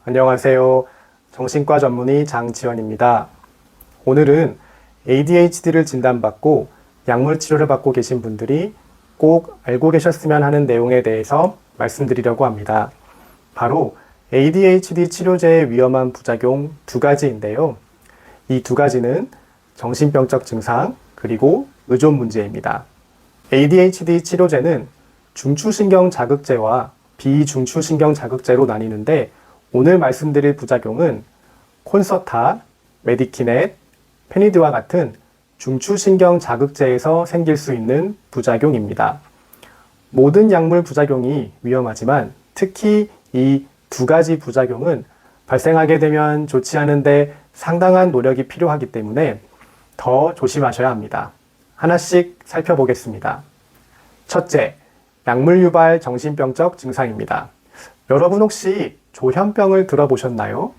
안녕하세요. 정신과 전문의 장지원입니다. 오늘은 ADHD를 진단받고 약물 치료를 받고 계신 분들이 꼭 알고 계셨으면 하는 내용에 대해서 말씀드리려고 합니다. 바로 ADHD 치료제의 위험한 부작용 두 가지인데요. 이 두 가지는 정신병적 증상 그리고 의존 문제입니다. ADHD 치료제는 중추신경 자극제와 비중추신경 자극제로 나뉘는데 오늘 말씀드릴 부작용은 콘서타, 메디키넷, 페니드와 같은 중추신경 자극제에서 생길 수 있는 부작용입니다. 모든 약물 부작용이 위험하지만 특히 이 두 가지 부작용은 발생하게 되면 좋지 않은데 상당한 노력이 필요하기 때문에 더 조심하셔야 합니다. 하나씩 살펴보겠습니다. 첫째, 약물 유발 정신병적 증상입니다. 여러분 혹시 조현병을 들어보셨나요?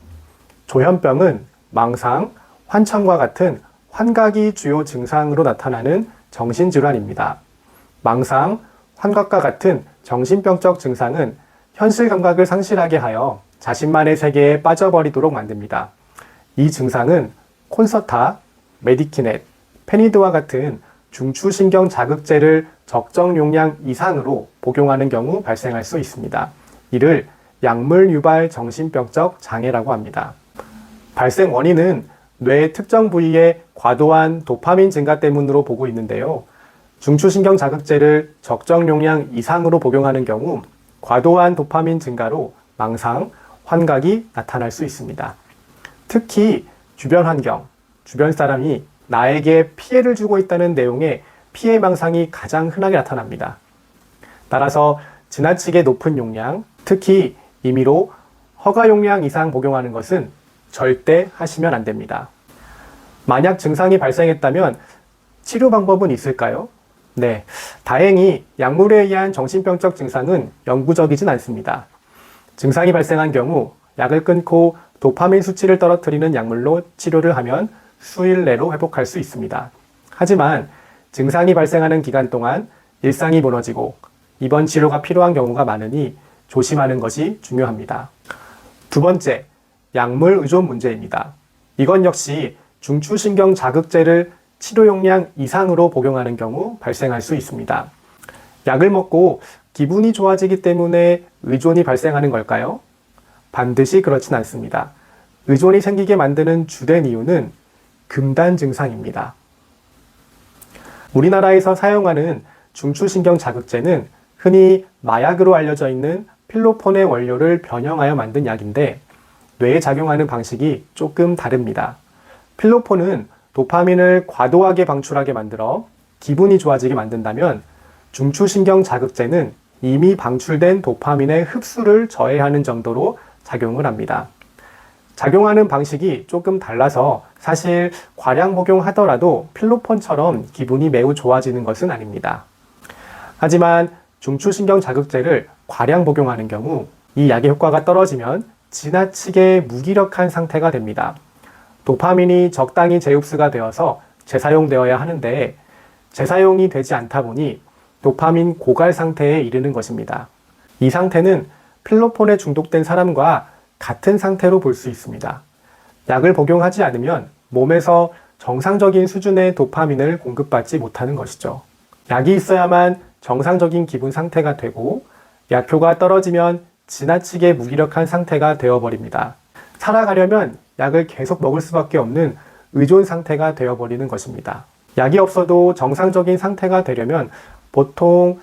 조현병은 망상, 환청과 같은 환각이 주요 증상으로 나타나는 정신질환입니다. 망상, 환각과 같은 정신병적 증상은 현실 감각을 상실하게 하여 자신만의 세계에 빠져버리도록 만듭니다. 이 증상은 콘서타, 메디키넷, 페니드와 같은 중추신경 자극제를 적정 용량 이상으로 복용하는 경우 발생할 수 있습니다. 이를 약물 유발 정신병적 장애라고 합니다. 발생 원인은 뇌 특정 부위의 과도한 도파민 증가 때문으로 보고 있는데요. 중추신경 자극제를 적정 용량 이상으로 복용하는 경우 과도한 도파민 증가로 망상, 환각이 나타날 수 있습니다. 특히 주변 환경, 주변 사람이 나에게 피해를 주고 있다는 내용의 피해 망상이 가장 흔하게 나타납니다. 따라서 지나치게 높은 용량, 특히 임의로 허가 용량 이상 복용하는 것은 절대 하시면 안 됩니다. 만약 증상이 발생했다면 치료 방법은 있을까요? 네, 다행히 약물에 의한 정신병적 증상은 영구적이진 않습니다. 증상이 발생한 경우 약을 끊고 도파민 수치를 떨어뜨리는 약물로 치료를 하면 수일 내로 회복할 수 있습니다. 하지만 증상이 발생하는 기간 동안 일상이 무너지고 입원 치료가 필요한 경우가 많으니 조심하는 것이 중요합니다. 두 번째, 약물 의존 문제입니다. 이건 역시 중추신경 자극제를 치료 용량 이상으로 복용하는 경우 발생할 수 있습니다. 약을 먹고 기분이 좋아지기 때문에 의존이 발생하는 걸까요? 반드시 그렇진 않습니다. 의존이 생기게 만드는 주된 이유는 금단 증상입니다. 우리나라에서 사용하는 중추신경 자극제는 흔히 마약으로 알려져 있는 필로폰의 원료를 변형하여 만든 약인데 뇌에 작용하는 방식이 조금 다릅니다. 필로폰은 도파민을 과도하게 방출하게 만들어 기분이 좋아지게 만든다면 중추신경 자극제는 이미 방출된 도파민의 흡수를 저해하는 정도로 작용을 합니다. 작용하는 방식이 조금 달라서 사실 과량 복용하더라도 필로폰처럼 기분이 매우 좋아지는 것은 아닙니다. 하지만 중추신경 자극제를 과량 복용하는 경우 이 약의 효과가 떨어지면 지나치게 무기력한 상태가 됩니다. 도파민이 적당히 재흡수가 되어서 재사용되어야 하는데 재사용이 되지 않다 보니 도파민 고갈 상태에 이르는 것입니다. 이 상태는 필로폰에 중독된 사람과 같은 상태로 볼 수 있습니다. 약을 복용하지 않으면 몸에서 정상적인 수준의 도파민을 공급받지 못하는 것이죠. 약이 있어야만 정상적인 기분 상태가 되고 약효가 떨어지면 지나치게 무기력한 상태가 되어버립니다. 살아가려면 약을 계속 먹을 수밖에 없는 의존 상태가 되어버리는 것입니다. 약이 없어도 정상적인 상태가 되려면 보통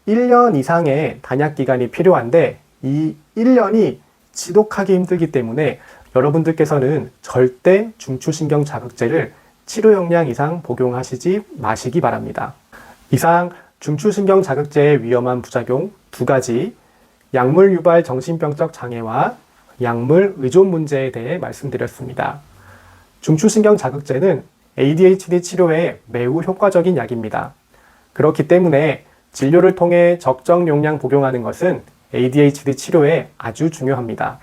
1년 이상의 단약 기간이 필요한데 이 1년이 지독하게 힘들기 때문에 여러분들께서는 절대 중추신경 자극제를 치료 용량 이상 복용하시지 마시기 바랍니다. 이상 중추신경 자극제의 위험한 부작용 두 가지, 약물 유발 정신병적 장애와 약물 의존 문제에 대해 말씀드렸습니다. 중추신경 자극제는 ADHD 치료에 매우 효과적인 약입니다. 그렇기 때문에 진료를 통해 적정 용량 복용하는 것은 ADHD 치료에 아주 중요합니다.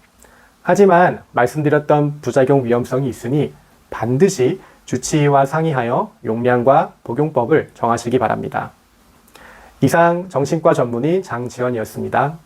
하지만 말씀드렸던 부작용 위험성이 있으니 반드시 주치의와 상의하여 용량과 복용법을 정하시기 바랍니다. 이상 정신과 전문의 장지원이었습니다.